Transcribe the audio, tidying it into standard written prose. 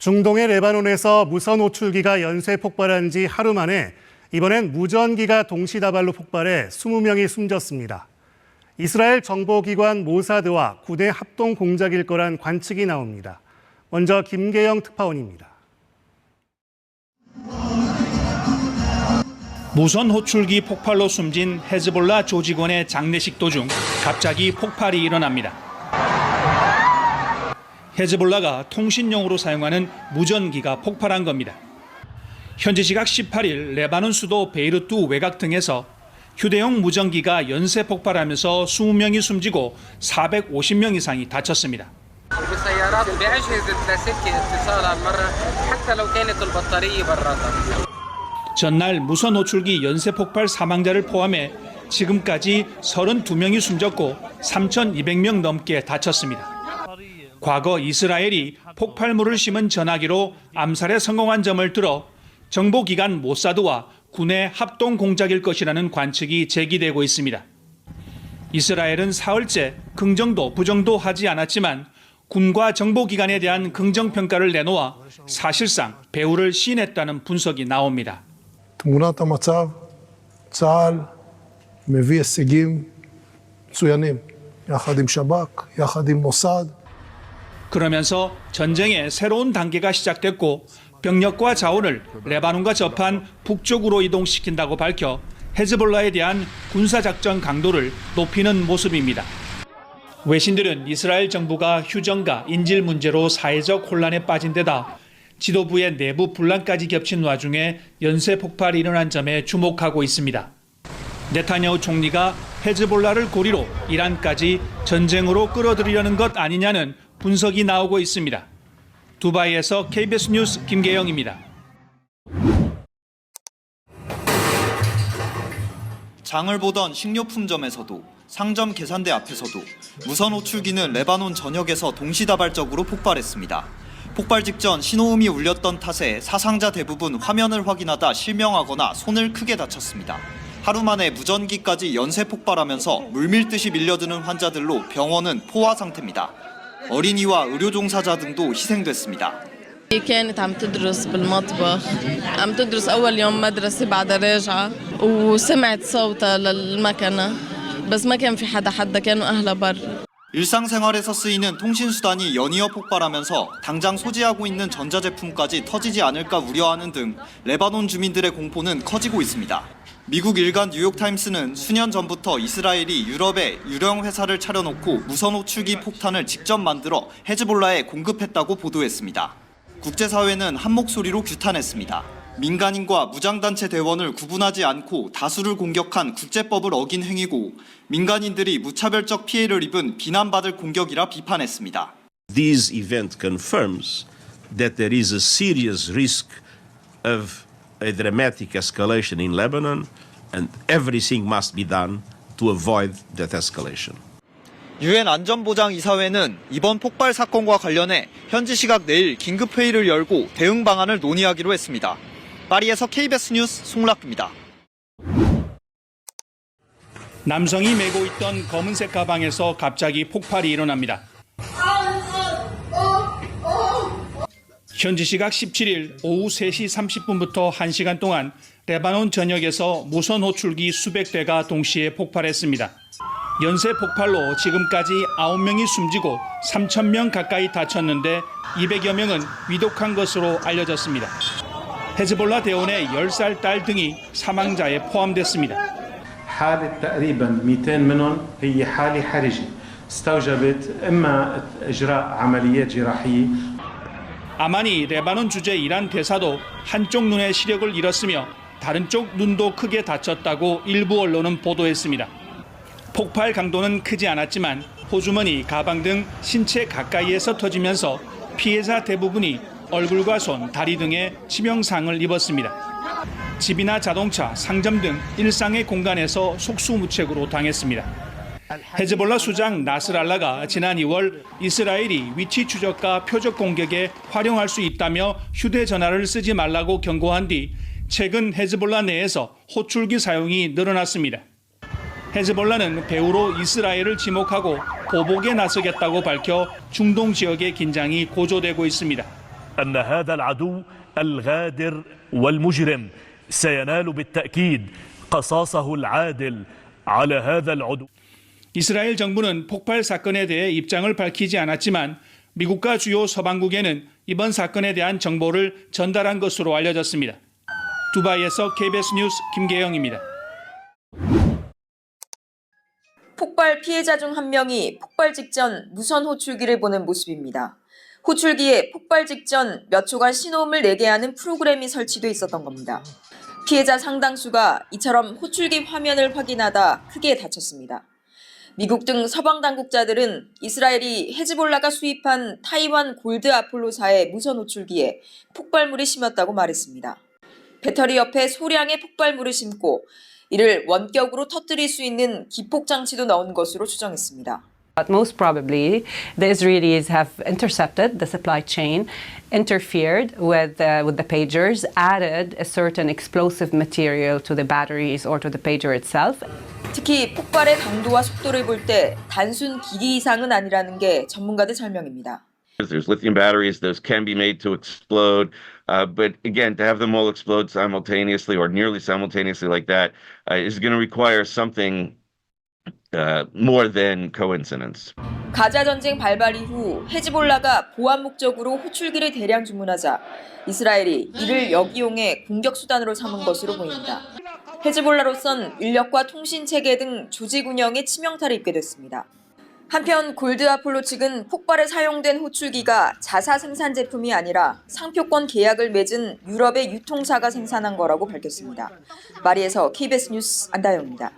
중동의 레바논에서 무선 호출기가 연쇄 폭발한 지 하루 만에 이번엔 무전기가 동시다발로 폭발해 20명이 숨졌습니다. 이스라엘 정보기관 모사드와 군의 합동 공작일 거란 관측이 나옵니다. 먼저 김계영 특파원입니다. 무선 호출기 폭발로 숨진 헤즈볼라 조직원의 장례식 도중 갑자기 폭발이 일어납니다. 헤즈볼라가 통신용으로 사용하는 무전기가 폭발한 겁니다. 현지 시각 18일 레바논 수도 베이루트 외곽 등에서 휴대용 무전기가 연쇄 폭발하면서 20명이 숨지고 450명 이상이 다쳤습니다. 전날 무선 호출기 연쇄 폭발 사망자를 포함해 지금까지 32명이 숨졌고 3,200명 넘게 다쳤습니다. 과거 이스라엘이 폭발물을 심은 전화기로 암살에 성공한 점을 들어 정보기관 모사드와 군의 합동 공작일 것이라는 관측이 제기되고 있습니다. 이스라엘은 사흘째 긍정도 부정도 하지 않았지만 군과 정보기관에 대한 긍정평가를 내놓아 사실상 배후를 시인했다는 분석이 나옵니다. תמונת המצב, צה"ל מביא הישגים מצוינים, יחד עם שב"כ, יחד עם מוסד. 그러면서 전쟁의 새로운 단계가 시작됐고 병력과 자원을 레바논과 접한 북쪽으로 이동시킨다고 밝혀 헤즈볼라에 대한 군사작전 강도를 높이는 모습입니다. 외신들은 이스라엘 정부가 휴전과 인질 문제로 사회적 혼란에 빠진 데다 지도부의 내부 분란까지 겹친 와중에 연쇄 폭발이 일어난 점에 주목하고 있습니다. 네타냐후 총리가 헤즈볼라를 고리로 이란까지 전쟁으로 끌어들이려는 것 아니냐는 분석이 나오고 있습니다. 두바이에서 KBS 뉴스 김계영입니다. 장을 보던 식료품점에서도 상점 계산대 앞에서도 무선 호출기는 레바논 전역에서 동시다발적으로 폭발했습니다. 폭발 직전 신호음이 울렸던 탓에 사상자 대부분 화면을 확인하다 실명하거나 손을 크게 다쳤습니다. 하루 만에 무전기까지 연쇄 폭발하면서 물밀듯이 밀려드는 환자들로 병원은 포화 상태입니다. 어린이와 의료 종사자 등도 희생됐습니다. كانت عم تدرس بالمطبخ عم تدرس أول يوم مدرسة بعدها راجعة وسمعت صوتها للمكنة بس ما كان في حدا كانوا أهلها برا. 일상생활에서 쓰이는 통신수단이 연이어 폭발하면서 당장 소지하고 있는 전자제품까지 터지지 않을까 우려하는 등 레바논 주민들의 공포는 커지고 있습니다. 미국 일간 뉴욕타임스는 수년 전부터 이스라엘이 유럽에 유령 회사를 차려놓고 무선 호출기 폭탄을 직접 만들어 헤즈볼라에 공급했다고 보도했습니다. 국제사회는 한 목소리로 규탄했습니다. 민간인과 무장단체 대원을 구분하지 않고 다수를 공격한 국제법을 어긴 행위고 민간인들이 무차별적 피해를 입은 비난받을 공격이라 비판했습니다. This event confirms that there is a serious risk of a dramatic escalation in Lebanon and everything must be done to avoid that escalation. 유엔 안전보장이사회는 이번 폭발 사건과 관련해 현지 시각 내일 긴급회의를 열고 대응 방안을 논의하기로 했습니다. 파리에서 KBS 뉴스 송락입니다. 남성이 메고 있던 검은색 가방에서 갑자기 폭발이 일어납니다. 현지 시각 17일 오후 3시 30분부터 1시간 동안 레바논 전역에서 무선 호출기 수백 대가 동시에 폭발했습니다. 연쇄 폭발로 지금까지 9명이 숨지고 3,000명 가까이 다쳤는데 200여 명은 위독한 것으로 알려졌습니다. 헤즈볼라 대원의 10살 딸 등이 사망자에 포함됐습니다. حالة تقريبا 200 منهم هي حالة حرجة استوجبت إما إجراء عمليات جراحية. 아마니 레바논 주재 이란 대사도 한쪽 눈의 시력을 잃었으며 다른 쪽 눈도 크게 다쳤다고 일부 언론은 보도했습니다. 폭발 강도는 크지 않았지만 호주머니, 가방 등 신체 가까이에서 터지면서 피해자 대부분이 얼굴과 손, 다리 등에 치명상을 입었습니다. 집이나 자동차, 상점 등 일상의 공간에서 속수무책으로 당했습니다. 헤즈볼라 수장 나스랄라가 지난 2월 이스라엘이 위치 추적과 표적 공격에 활용할 수 있다며 휴대전화를 쓰지 말라고 경고한 뒤 최근 헤즈볼라 내에서 호출기 사용이 늘어났습니다. 헤즈볼라는 배후로 이스라엘을 지목하고 보복에 나서겠다고 밝혀 중동 지역의 긴장이 고조되고 있습니다. أن هذا العدو الغادر والمجرم سينال بالتأكيد قصاصه العادل على هذا العدو. 이스라엘 정부는 폭발 사건에 대해 입장을 밝히지 않았지만 미국과 주요 서방국에는 이번 사건에 대한 정보를 전달한 것으로 알려졌습니다. 두바이에서 KBS 뉴스 김계영입니다. 폭발 피해자 중 한 명이 폭발 직전 무선 호출기를 보는 모습입니다. 호출기에 폭발 직전 몇 초간 신호음을 내게 하는 프로그램이 설치돼 있었던 겁니다. 피해자 상당수가 이처럼 호출기 화면을 확인하다 크게 다쳤습니다. 미국 등 서방 당국자들은 이스라엘이 헤즈볼라가 수입한 타이완 골드 아폴로사의 무선 호출기에 폭발물이 심었다고 말했습니다. 배터리 옆에 소량의 폭발물을 심고 이를 원격으로 터뜨릴 수 있는 기폭 장치도 넣은 것으로 추정했습니다. But most probably, the Israelis have intercepted the supply chain, interfered with the pagers, added a certain explosive material to the batteries or to the pager itself. 특히 폭발의 강도와 속도를 볼 때 단순 기기 이상은 아니라는 게 전문가들 설명입니다. There's lithium batteries; those can be made to explode. But again, to have them all explode simultaneously or nearly simultaneously like that is going to require something more than coincidence. 가자 전쟁 발발 이후 헤즈볼라가 보안 목적으로 호출기를 대량 주문하자 이스라엘이 이를 역이용해 공격 수단으로 삼은 것으로 보입니다. 헤즈볼라로선 인력과 통신 체계 등 조직 운영에 치명타를 입게 됐습니다. 한편 골드 아폴로 측은 폭발에 사용된 호출기가 자사 생산 제품이 아니라 상표권 계약을 맺은 유럽의 유통사가 생산한 거라고 밝혔습니다. 파리에서 KBS 뉴스 안다영입니다.